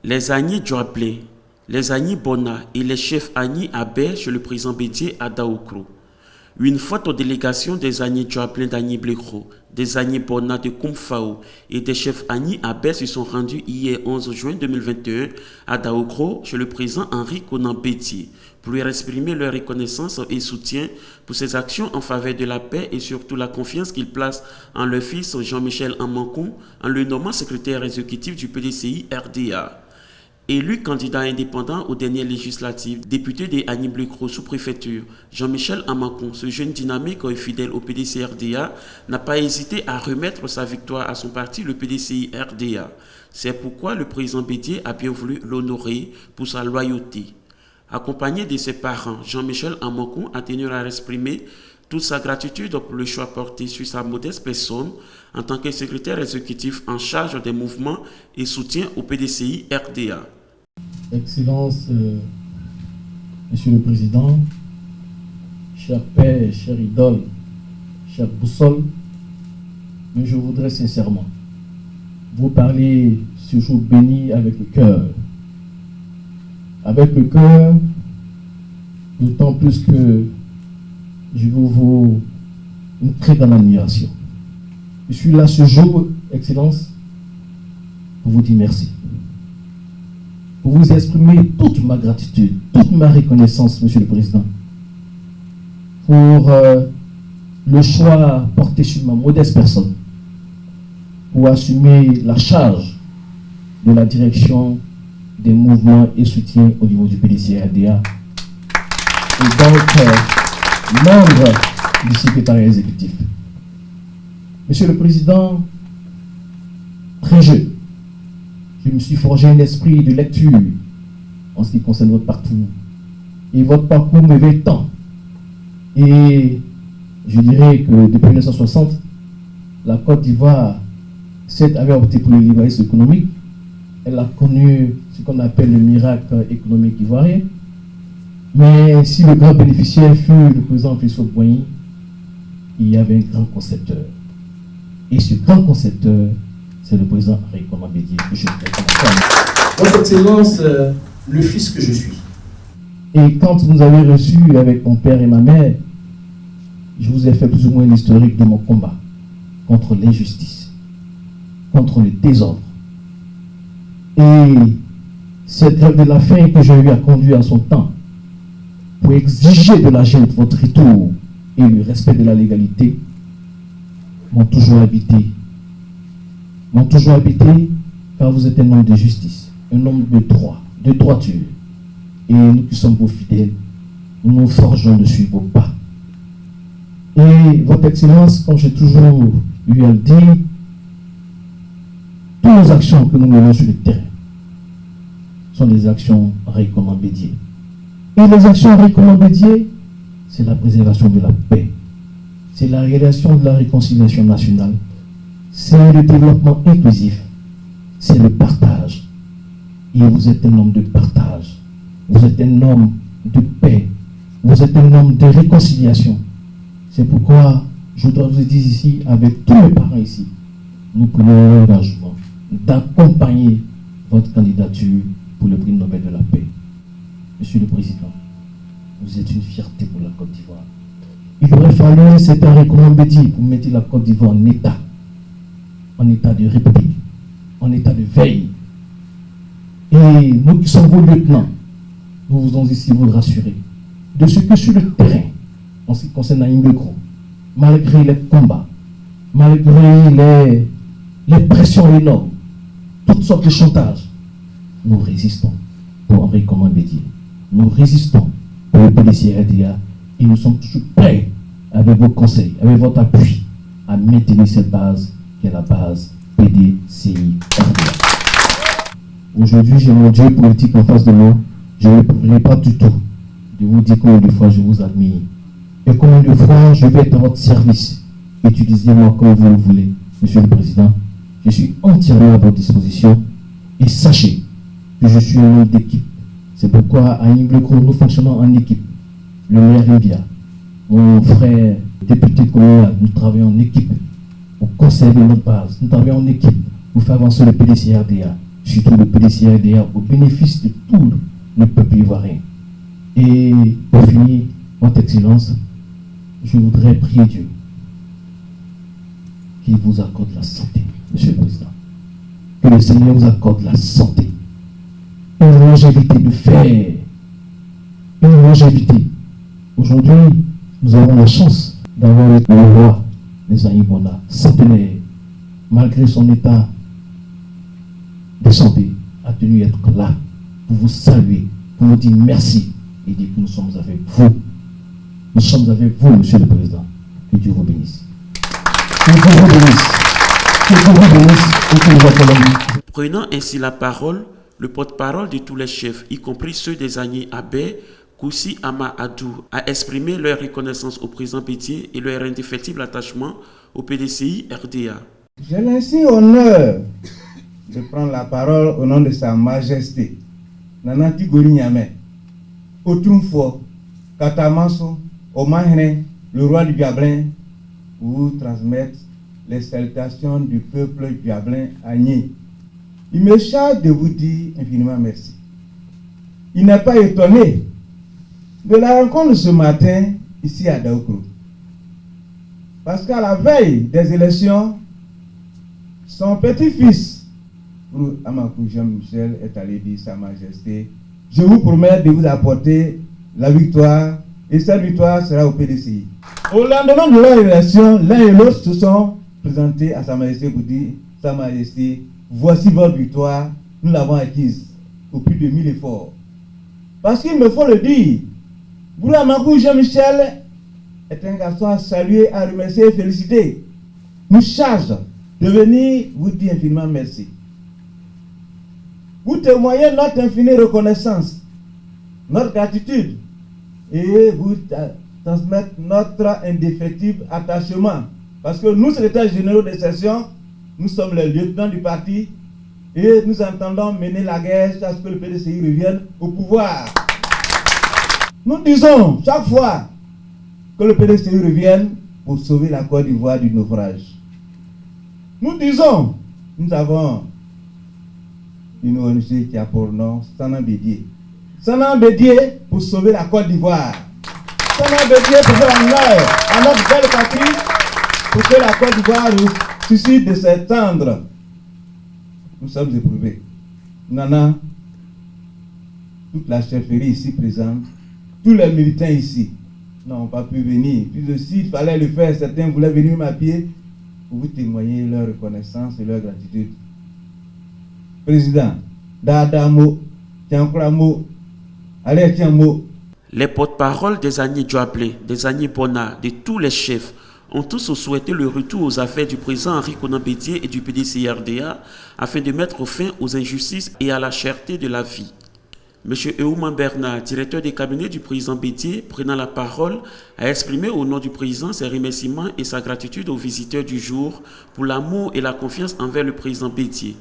Les Agni Djoablé, les Agni Bona et les chefs Agni Abel chez le président Bédié à Daoukro. Une forte délégation des Agni Djoablé d'Agni Blekro, des Agni Bona de Koumfao et des chefs Agni Abel se sont rendus hier 11 juin 2021 à Daoukro chez le président Henri Konan Bédié pour lui exprimer leur reconnaissance et soutien pour ses actions en faveur de la paix et surtout la confiance qu'il place en leur fils Jean-Michel Amankon en le nommant secrétaire exécutif du PDCI RDA. Élu candidat indépendant aux dernières législatives, député des Agni Blekro sous-préfecture, Jean-Michel Amankon, ce jeune dynamique et fidèle au PDCI-RDA, n'a pas hésité à remettre sa victoire à son parti, le PDCI-RDA. C'est pourquoi le président Bédié a bien voulu l'honorer pour sa loyauté. Accompagné de ses parents, Jean-Michel Amankon a tenu à exprimer toute sa gratitude pour le choix porté sur sa modeste personne en tant que secrétaire exécutif en charge des mouvements et soutien au PDCI-RDA. Excellence, Monsieur le Président, cher père, cher idole, cher boussole, mais je voudrais sincèrement vous parler ce jour béni avec le cœur. Avec le cœur, d'autant plus que je vous vaut une très grande admiration. Je suis là ce jour, Excellence, pour vous dire merci. Pour vous exprimer toute ma gratitude, toute ma reconnaissance, Monsieur le Président, pour le choix porté sur ma modeste personne, pour assumer la charge de la direction des mouvements et soutiens au niveau du PDCI-RDA. Et donc, membre du secrétariat exécutif. Monsieur le Président, très jeune, je me suis forgé un esprit de lecture en ce qui concerne votre parcours. Et votre parcours me veut tant. Et je dirais que depuis 1960, la Côte d'Ivoire, certes, avait opté pour le libéralisme économique. Elle a connu ce qu'on appelle le miracle économique ivoirien. Mais si le grand bénéficiaire fut le président Félix Houphouët-Boigny, il y avait un grand concepteur. Et ce grand concepteur, c'est le président Henri Konan Bédié, que je vous Votre Excellence, le fils que je suis. Et quand vous avez reçu avec mon père et ma mère, je vous ai fait plus ou moins l'historique de mon combat contre l'injustice, contre le désordre. Et cette grève de la faim que j'ai eu à conduire à son temps, pour exiger de la gente votre retour et le respect de la légalité, m'ont toujours habité. M'ont toujours habité car vous êtes un homme de justice, un homme de droit, de droiture. Et nous qui sommes vos fidèles, nous nous forgeons de suivre vos pas. Et votre Excellence, comme j'ai toujours eu à le dire, toutes nos actions que nous menons sur le terrain sont des actions Henri Konan Bédié. Et les actions Henri Konan Bédié, c'est la préservation de la paix, c'est la réalisation de la réconciliation nationale, c'est le développement inclusif, c'est le partage. Et vous êtes un homme de partage, vous êtes un homme de paix, vous êtes un homme de réconciliation. C'est pourquoi je dois vous dire ici, avec tous mes parents ici, nous prenons l'engagement d'accompagner votre candidature pour le prix Nobel de la paix. Monsieur le Président, vous êtes une fierté pour la Côte d'Ivoire. Il aurait fallu, c'est Henri Konan Bédié, pour mettre la Côte d'Ivoire en état de république, en état de veille. Et nous qui sommes vos lieutenants, nous voulons ici vous rassurer de ce que sur le terrain, en ce qui concerne Agni Blekro, malgré les combats, malgré les pressions énormes, toutes sortes de chantages, nous résistons pour Henri Konan Bédié. Nous résistons pour le PDCI-RDA et nous sommes toujours prêts, avec vos conseils, avec votre appui, à maintenir cette base qui est la base PDCI-RDA. Aujourd'hui, j'ai mon Dieu politique en face de moi. Je ne pourrai pas du tout de vous dire combien de fois je vous admire et combien de fois je vais être à votre service. Utilisez-moi comme vous le voulez, Monsieur le Président. Je suis entièrement à votre disposition et sachez que je suis un homme d'équipe. C'est pourquoi à Agni Blekro, nous fonctionnons en équipe. Le maire Rivia, mon frère député communal, nous travaillons en équipe pour conserver notre base. Nous travaillons en équipe pour faire avancer le PDCI-RDA. surtout le PDCRDA, au bénéfice de tout le peuple ivoirien. Et pour finir, Votre Excellence, je voudrais prier Dieu qu'il vous accorde la santé, Monsieur le Président. Que le Seigneur vous accorde la santé, une longévité de fer, une longévité. Aujourd'hui, nous avons la chance d'avoir le roi Nzanyi Bona, centenaire, malgré son état de santé, a tenu à être là pour vous saluer, pour vous dire merci et dire que nous sommes avec vous. Nous sommes avec vous, Monsieur le Président. Que Dieu vous bénisse. Que Dieu vous bénisse. Que Dieu vous bénisse et que nous appelons. Prenant ainsi la parole, le porte-parole de tous les chefs, y compris ceux des Agnés Abbé, Koussi Ama Adou, a exprimé leur reconnaissance au président Bédié et leur indéfectible attachement au PDCI RDA. J'ai ainsi honneur de prendre la parole au nom de Sa Majesté Nana Tigori Niamey, Otrumfo, Katamaso, Omahene, le roi du Diablin, pour vous transmettre les salutations du peuple Diablin Agné. Il me charge de vous dire infiniment merci. Il n'est pas étonné de la rencontre de ce matin ici à Daoukro. Parce qu'à la veille des élections, son petit-fils, Amakou Jean-Michel, est allé dire Sa Majesté, je vous promets de vous apporter la victoire, et cette victoire sera au PDCI. Au lendemain de leur élection, l'un et l'autre se sont présentés à Sa Majesté pour dire, Sa Majesté, voici votre victoire, nous l'avons acquise au plus de 1000 efforts. Parce qu'il me faut le dire, Amakou Jean-Michel est un garçon à saluer, à remercier et féliciter. Nous charge de venir vous dire infiniment merci. Vous témoignez notre infinie reconnaissance, notre gratitude, et vous transmettre notre indéfectible attachement. Parce que nous, secrétaires généraux des sessions, nous sommes les lieutenants du parti et nous entendons mener la guerre jusqu'à ce que le PDCI revienne au pouvoir. Nous disons chaque fois que le PDCI revienne pour sauver la Côte d'Ivoire du naufrage. Nous disons, nous avons une ONG qui a pour nom Sanan Bédié. Sanan Bédié pour sauver la Côte d'Ivoire. Sanan Bédié pour faire honneur à notre belle patrie, pour que la Côte d'Ivoire suscite de ses tendres. Nous sommes éprouvés. Nana, toute la chefferie ici présente, tous les militants ici n'ont pas pu venir. Puis aussi, il fallait le faire. Certains voulaient venir m'appuyer pour vous témoigner leur reconnaissance et leur gratitude. Président, Dadamo, Tiankramo, allez, Tiamo. Les porte-paroles des Agnés Djoablé, des Agnés Bona, de tous les chefs, ont tous souhaité le retour aux affaires du président Henri Konan Bédié et du PDCI-RDA afin de mettre fin aux injustices et à la cherté de la vie. M. Eouman Bernard, directeur des cabinets du président Bédié, prenant la parole, a exprimé au nom du président ses remerciements et sa gratitude aux visiteurs du jour pour l'amour et la confiance envers le président Bédié.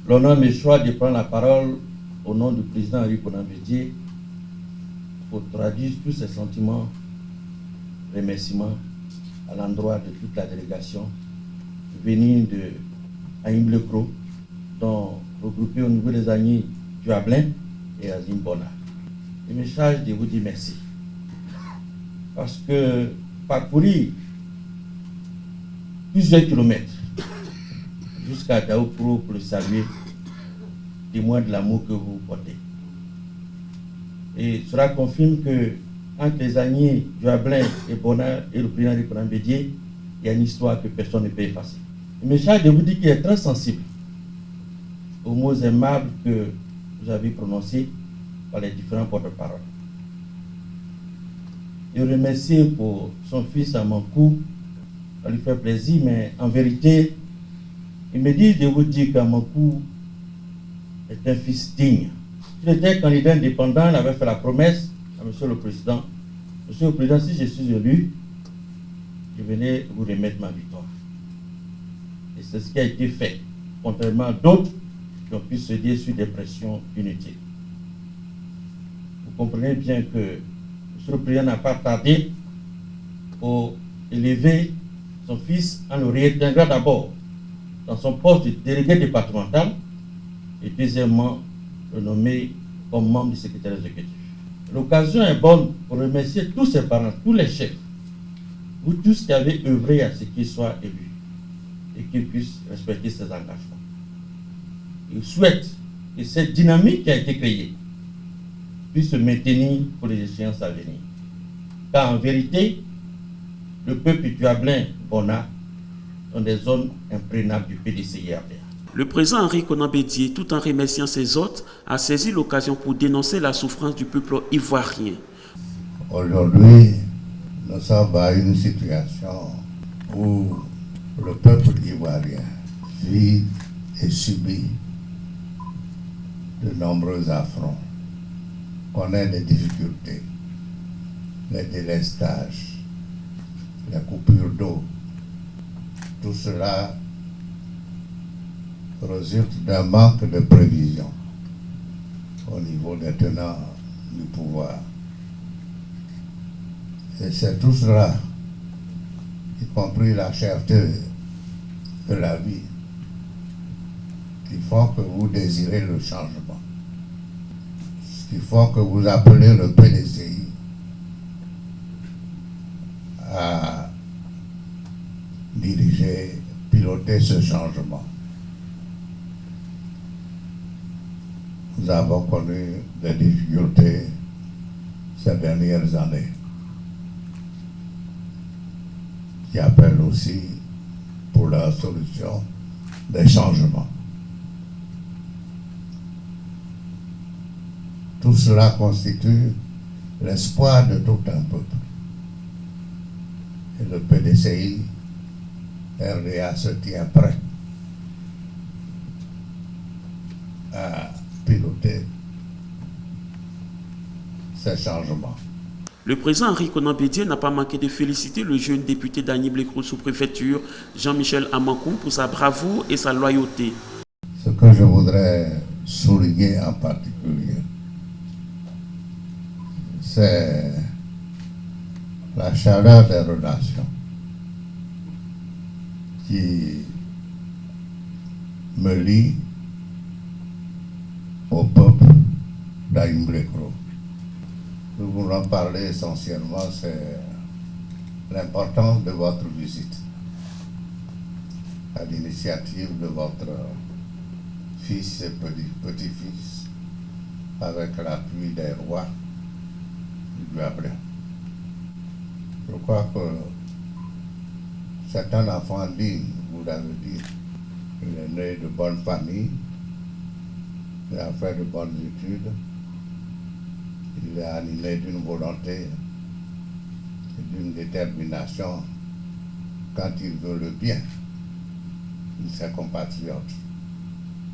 L'honneur me choisit de prendre la parole au nom du président Henri Konan Bédié pour traduire tous ses sentiments, remerciements à l'endroit de toute la délégation venue de Aïm-le-Cro, dont regroupée au niveau des Agnés Djoablin et Azim Bona. Il me charge de vous dire merci. Parce que parcourir plusieurs kilomètres jusqu'à Daoukro pour le saluer témoin de l'amour que vous portez. Et cela confirme que entre les Agnés Djoablin et Bona et le président Henri Konan Bédié, il y a une histoire que personne ne peut effacer. Il me charge de vous dire qu'il est très sensible aux mots aimables que vous avez prononcés par les différents porte-paroles. Il remercie pour son fils Amakou, ça lui fait plaisir, mais en vérité, il me dit de vous dire qu'Amakou est un fils digne. Il était candidat indépendant, il avait fait la promesse à M. le Président. Monsieur le Président, si je suis élu, je venais vous remettre ma victoire. Et c'est ce qui a été fait, contrairement à d'autres qui ont pu se dire sur des pressions inutiles. Vous comprenez bien que M. le Président n'a pas tardé pour élever son fils en le réintégrant d'abord dans son poste de délégué départemental et deuxièmement, le nommer comme membre du secrétaire exécutif. L'occasion est bonne pour remercier tous ses parents, tous les chefs, vous tous qui avez œuvré à ce qu'il soit élu et qu'il puisse respecter ses engagements. Je souhaite que cette dynamique qui a été créée puisse se maintenir pour les échéances à venir. Car en vérité, le peuple duablin Bona sont des zones imprénables du PDCI-RDA. Le président Henri Konan Bédié, tout en remerciant ses hôtes, a saisi l'occasion pour dénoncer la souffrance du peuple ivoirien. Aujourd'hui, nous sommes à une situation où le peuple ivoirien vit et subit de nombreux affronts, connaît des difficultés, les délestages, les coupures d'eau. Tout cela résulte d'un manque de prévision au niveau des tenants du pouvoir. Et c'est tout cela, y compris la cherté de la vie, qui font que vous désirez le changement. Ce qui font que vous appelez le PDCI à diriger, piloter ce changement. Nous avons connu des difficultés ces dernières années, qui appellent aussi pour la solution des changements. Tout cela constitue l'espoir de tout un peuple. Et le PDCI RDA se tient prêt à piloter ces changements. Le président Henri Konan Bédié n'a pas manqué de féliciter le jeune député d'Agny Blécro sous-préfecture, Jean-Michel Amankou, pour sa bravoure et sa loyauté. Ce que je voudrais souligner en particulier, c'est la chaleur des relations qui me lie au peuple d'Agny Blécro. Nous voulons parler essentiellement, c'est l'importance de votre visite à l'initiative de votre fils et petit-fils, avec l'appui des rois du Duablin. Je crois que c'est un enfant digne, vous l'avez dit. Il est né de bonne famille, il a fait de bonnes études. Il est animé d'une volonté et d'une détermination quand il veut le bien de ses compatriotes,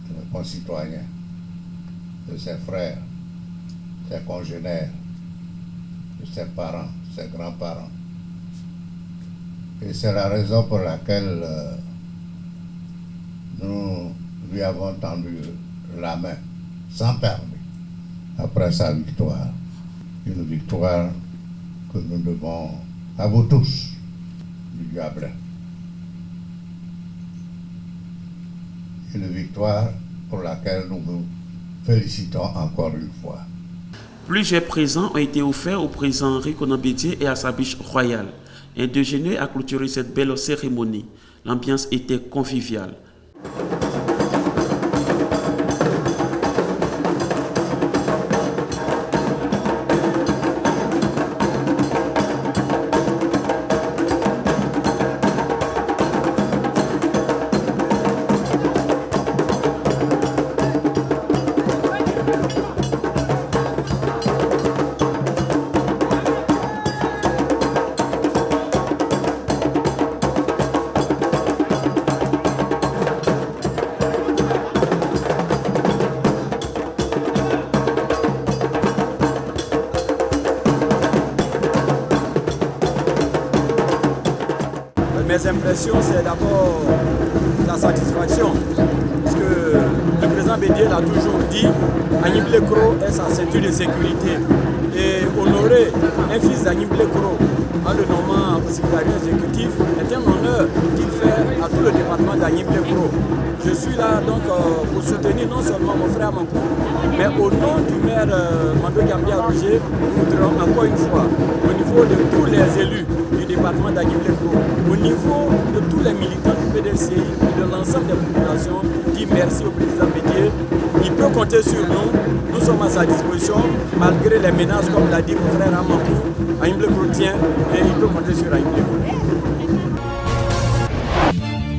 de ses concitoyens, de ses frères, ses congénères, de ses parents, ses grands-parents. Et c'est la raison pour laquelle nous lui avons tendu la main sans tarder après sa victoire. Une victoire que nous devons à vous tous du Duablin. Une victoire pour laquelle nous vous félicitons encore une fois. Plusieurs présents ont été offerts au président Henri Konan Bédié et à sa biche royale. Un déjeuner a clôturé cette belle cérémonie. L'ambiance était conviviale. Mes impressions, c'est d'abord la satisfaction. Parce que le président Bédié l'a toujours dit, Agny Blécro est sa ceinture de sécurité. Et honorer un fils d'Agni Blekoro en le nommant au secrétariat exécutif est un honneur qu'il fait à tout le département d'Agni Blekoro. Je suis là donc pour soutenir non seulement mon frère Mankou, mais au nom du maire Mando Gambia Roger, nous voudrons encore une fois, au niveau de tous les élus du département d'Agni Blekoro, au niveau de tous les militants du PDCI et de l'ensemble des populations, dire merci au président Bédié. Il peut compter sur nous, nous sommes à sa disposition, malgré les menaces, comme l'a dit mon frère Amankou, Agni Blekoro tient, et il peut compter sur Agni Blekoro.